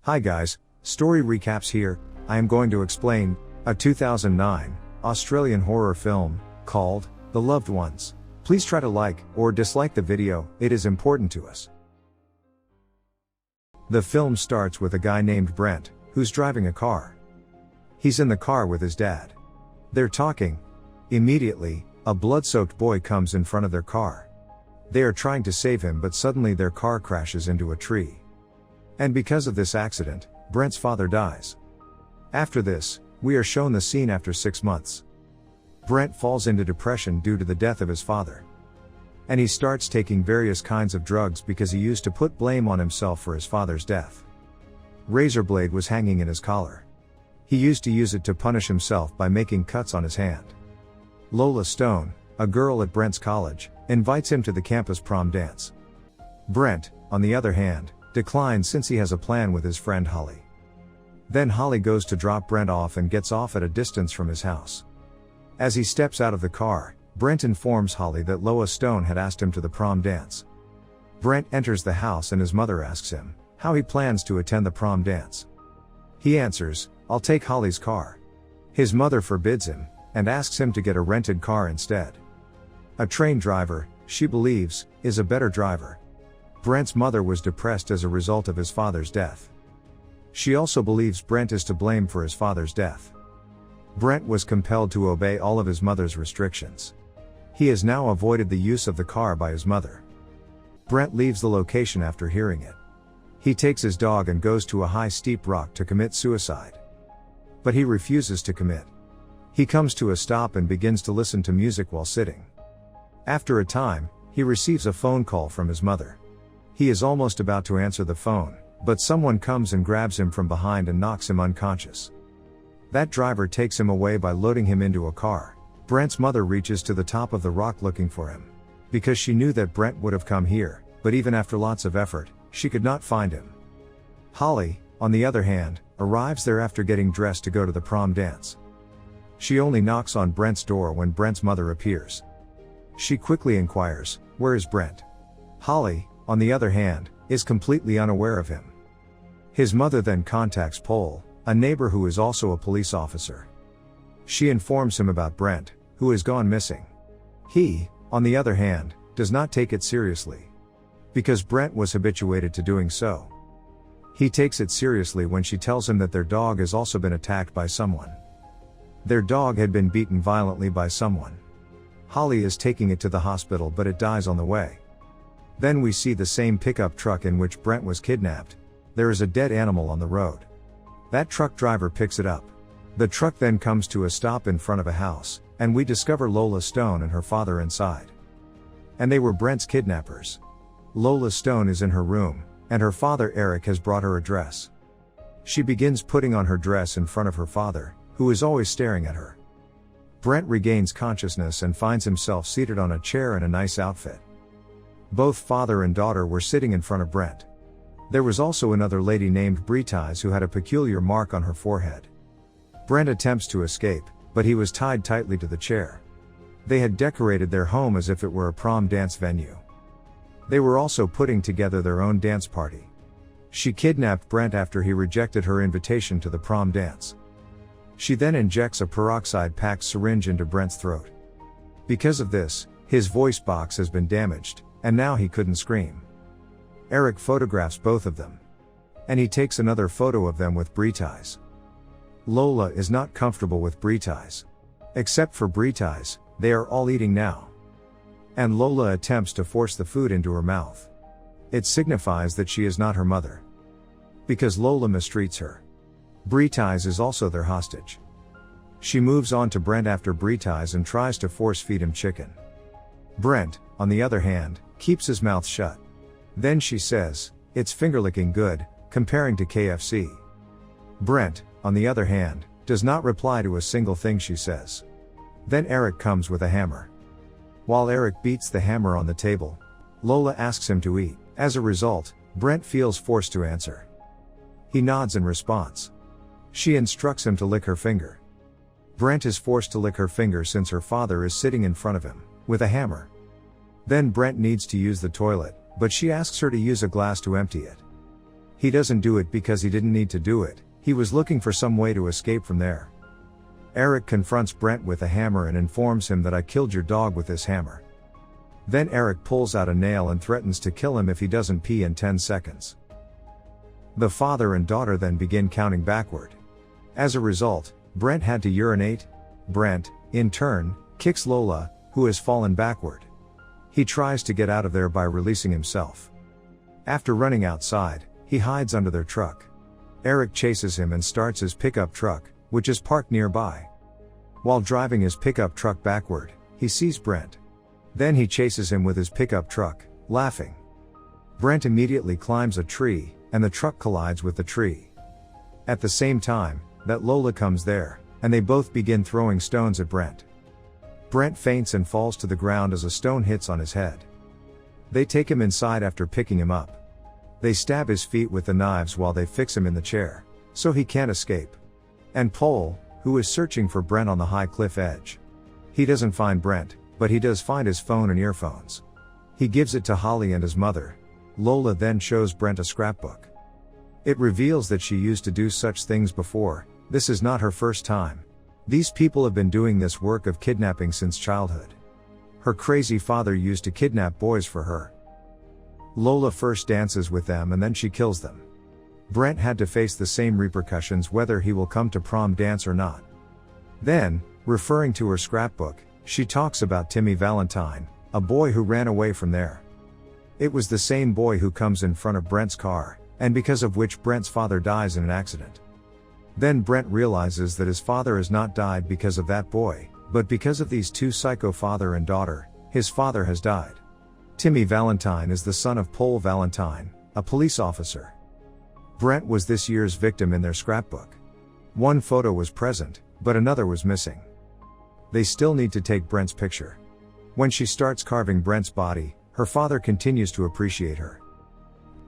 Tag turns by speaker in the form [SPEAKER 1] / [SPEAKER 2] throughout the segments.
[SPEAKER 1] Hi guys, story recaps here. I am going to explain a 2009 Australian horror film called The Loved Ones. Please try to like or dislike the video, it is important to us. The film starts with a guy named Brent, who's driving a car. He's in the car with his dad. They're talking. Immediately, a blood-soaked boy comes in front of their car. They are trying to save him, but suddenly their car crashes into a tree. And because of this accident, Brent's father dies. After this, we are shown the scene after 6 months. Brent falls into depression due to the death of his father. And he starts taking various kinds of drugs because he used to put blame on himself for his father's death. Razor blade was hanging in his collar. He used to use it to punish himself by making cuts on his hand. Lola Stone, a girl at Brent's college, invites him to the campus prom dance. Brent, on the other hand, declines since he has a plan with his friend Holly. Then Holly goes to drop Brent off and gets off at a distance from his house. As he steps out of the car, Brent informs Holly that Lola Stone had asked him to the prom dance. Brent enters the house and his mother asks him how he plans to attend the prom dance. He answers, "I'll take Holly's car." His mother forbids him and asks him to get a rented car instead. A train driver, she believes, is a better driver. Brent's mother was depressed as a result of his father's death. She also believes Brent is to blame for his father's death. Brent was compelled to obey all of his mother's restrictions. He has now avoided the use of the car by his mother. Brent leaves the location after hearing it. He takes his dog and goes to a high steep rock to commit suicide. But he refuses to commit. He comes to a stop and begins to listen to music while sitting. After a time, he receives a phone call from his mother. He is almost about to answer the phone, but someone comes and grabs him from behind and knocks him unconscious. That driver takes him away by loading him into a car. Brent's mother reaches to the top of the rock looking for him. Because she knew that Brent would have come here, but even after lots of effort, she could not find him. Holly, on the other hand, arrives there after getting dressed to go to the prom dance. She only knocks on Brent's door when Brent's mother appears. She quickly inquires, "Where is Brent?" Holly, on the other hand, is completely unaware of him. His mother then contacts Paul, a neighbor who is also a police officer. She informs him about Brent, who has gone missing. He, on the other hand, does not take it seriously. Because Brent was habituated to doing so. He takes it seriously when she tells him that their dog has also been attacked by someone. Their dog had been beaten violently by someone. Holly is taking it to the hospital, but it dies on the way. Then we see the same pickup truck in which Brent was kidnapped. There is a dead animal on the road. That truck driver picks it up. The truck then comes to a stop in front of a house, and we discover Lola Stone and her father inside. And they were Brent's kidnappers. Lola Stone is in her room, and her father Eric has brought her a dress. She begins putting on her dress in front of her father, who is always staring at her. Brent regains consciousness and finds himself seated on a chair in a nice outfit. Both father and daughter were sitting in front of Brent. There was also another lady named Valentines who had a peculiar mark on her forehead. Brent attempts to escape, but he was tied tightly to the chair. They had decorated their home as if it were a prom dance venue. They were also putting together their own dance party. She kidnapped Brent after he rejected her invitation to the prom dance. She then injects a peroxide-packed syringe into Brent's throat. Because of this, his voice box has been damaged, and now he couldn't scream. Eric photographs both of them. And he takes another photo of them with Valentines. Lola is not comfortable with Valentines. Except for Valentines, they are all eating now. And Lola attempts to force the food into her mouth. It signifies that she is not her mother. Because Lola mistreats her. Valentines is also their hostage. She moves on to Brent after Valentines and tries to force feed him chicken. Brent, on the other hand, keeps his mouth shut. Then she says, "It's finger-licking good," comparing to KFC. Brent, on the other hand, does not reply to a single thing she says. Then Eric comes with a hammer. While Eric beats the hammer on the table, Lola asks him to eat. As a result, Brent feels forced to answer. He nods in response. She instructs him to lick her finger. Brent is forced to lick her finger since her father is sitting in front of him, with a hammer. Then Brent needs to use the toilet, but she asks her to use a glass to empty it. He doesn't do it because he didn't need to do it, he was looking for some way to escape from there. Eric confronts Brent with a hammer and informs him that I killed your dog with this hammer. Then Eric pulls out a nail and threatens to kill him if he doesn't pee in 10 seconds. The father and daughter then begin counting backward. As a result, Brent had to urinate. Brent, in turn, kicks Lola, who has fallen backward. He tries to get out of there by releasing himself. After running outside, he hides under their truck. Eric chases him and starts his pickup truck, which is parked nearby. While driving his pickup truck backward, he sees Brent. Then he chases him with his pickup truck, laughing. Brent immediately climbs a tree, and the truck collides with the tree. At the same time, that Lola comes there, and they both begin throwing stones at Brent. Brent faints and falls to the ground as a stone hits on his head. They take him inside after picking him up. They stab his feet with the knives while they fix him in the chair, so he can't escape. And Paul, who is searching for Brent on the high cliff edge. He doesn't find Brent, but he does find his phone and earphones. He gives it to Holly and his mother. Lola then shows Brent a scrapbook. It reveals that she used to do such things before. This is not her first time. These people have been doing this work of kidnapping since childhood. Her crazy father used to kidnap boys for her. Lola first dances with them and then she kills them. Brent had to face the same repercussions whether he will come to prom dance or not. Then, referring to her scrapbook, she talks about Timmy Valentine, a boy who ran away from there. It was the same boy who comes in front of Brent's car, and because of which Brent's father dies in an accident. Then Brent realizes that his father has not died because of that boy, but because of these two psycho father and daughter. His father has died. Timmy Valentine is the son of Paul Valentine, a police officer. Brent was this year's victim in their scrapbook. One photo was present, but another was missing. They still need to take Brent's picture. When she starts carving Brent's body, her father continues to appreciate her.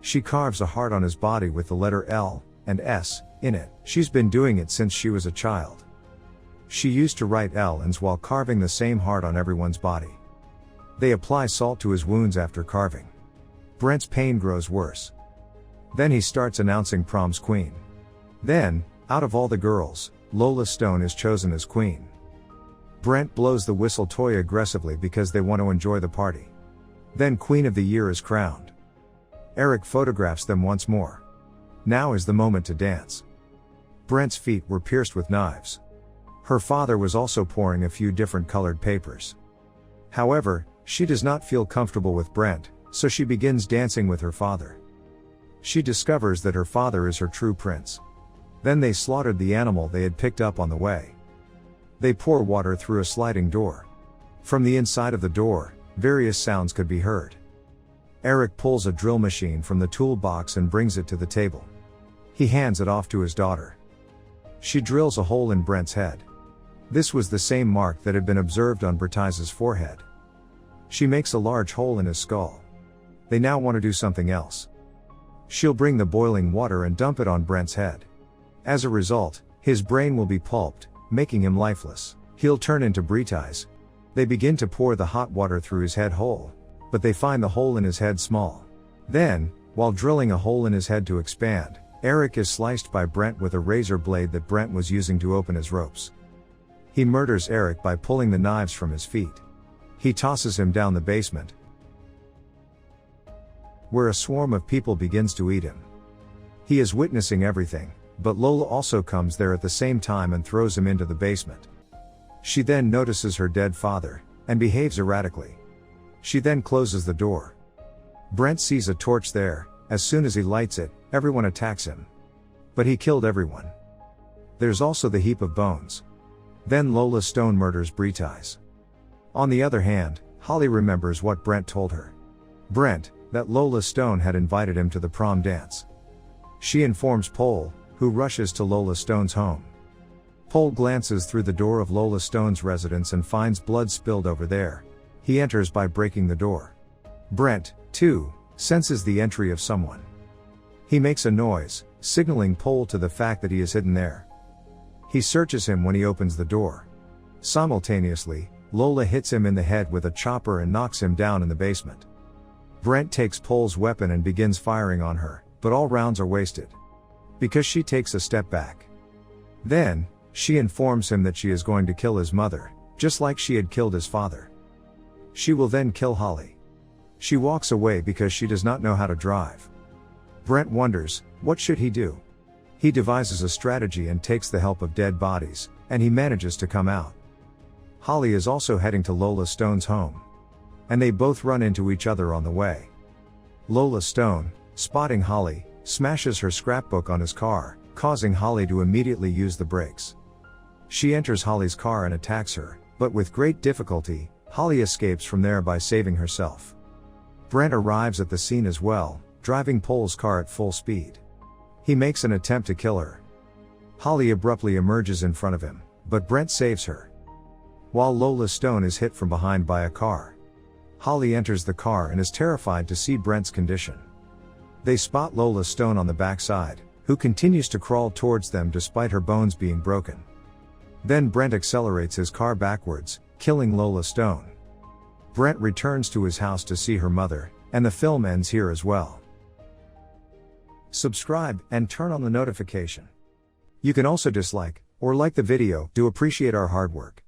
[SPEAKER 1] She carves a heart on his body with the letter L and S in it. She's been doing it since she was a child. She used to write L's while carving the same heart on everyone's body. They apply salt to his wounds after carving. Brent's pain grows worse. Then he starts announcing prom's queen. Then, out of all the girls, Lola Stone is chosen as queen. Brent blows the whistle toy aggressively because they want to enjoy the party. Then Queen of the Year is crowned. Eric photographs them once more. Now is the moment to dance. Brent's feet were pierced with knives. Her father was also pouring a few different colored papers. However, she does not feel comfortable with Brent, so she begins dancing with her father. She discovers that her father is her true prince. Then they slaughtered the animal they had picked up on the way. They pour water through a sliding door. From the inside of the door, various sounds could be heard. Eric pulls a drill machine from the toolbox and brings it to the table. He hands it off to his daughter. She drills a hole in Brent's head. This was the same mark that had been observed on Bertise's forehead. She makes a large hole in his skull. They now want to do something else. She'll bring the boiling water and dump it on Brent's head. As a result, his brain will be pulped, making him lifeless. He'll turn into Bertise. They begin to pour the hot water through his head hole, but they find the hole in his head small. Then, while drilling a hole in his head to expand, Eric is sliced by Brent with a razor blade that Brent was using to open his ropes. He murders Eric by pulling the knives from his feet. He tosses him down the basement, where a swarm of people begins to eat him. He is witnessing everything, but Lola also comes there at the same time and throws him into the basement. She then notices her dead father, and behaves erratically. She then closes the door. Brent sees a torch there. As soon as he lights it, everyone attacks him. But he killed everyone. There's also the heap of bones. Then Lola Stone murders Bertise. On the other hand, Holly remembers what Brent told her. Brent, that Lola Stone had invited him to the prom dance. She informs Paul, who rushes to Lola Stone's home. Paul glances through the door of Lola Stone's residence and finds blood spilled over there. He enters by breaking the door. Brent, too, senses the entry of someone. He makes a noise, signaling Paul to the fact that he is hidden there. He searches him when he opens the door. Simultaneously, Lola hits him in the head with a chopper and knocks him down in the basement. Brent takes Paul's weapon and begins firing on her, but all rounds are wasted. Because she takes a step back. Then, she informs him that she is going to kill his mother, just like she had killed his father. She will then kill Holly. She walks away because she does not know how to drive. Brent wonders, what should he do? He devises a strategy and takes the help of dead bodies, and he manages to come out. Holly is also heading to Lola Stone's home. And they both run into each other on the way. Lola Stone, spotting Holly, smashes her scrapbook on his car, causing Holly to immediately use the brakes. She enters Holly's car and attacks her, but with great difficulty, Holly escapes from there by saving herself. Brent arrives at the scene as well, driving Pole's car at full speed. He makes an attempt to kill her. Holly abruptly emerges in front of him, but Brent saves her. While Lola Stone is hit from behind by a car. Holly enters the car and is terrified to see Brent's condition. They spot Lola Stone on the backside, who continues to crawl towards them despite her bones being broken. Then Brent accelerates his car backwards, killing Lola Stone. Brent returns to his house to see her mother, and the film ends here as well. Subscribe and turn on the notification. You can also dislike or like the video to appreciate our hard work.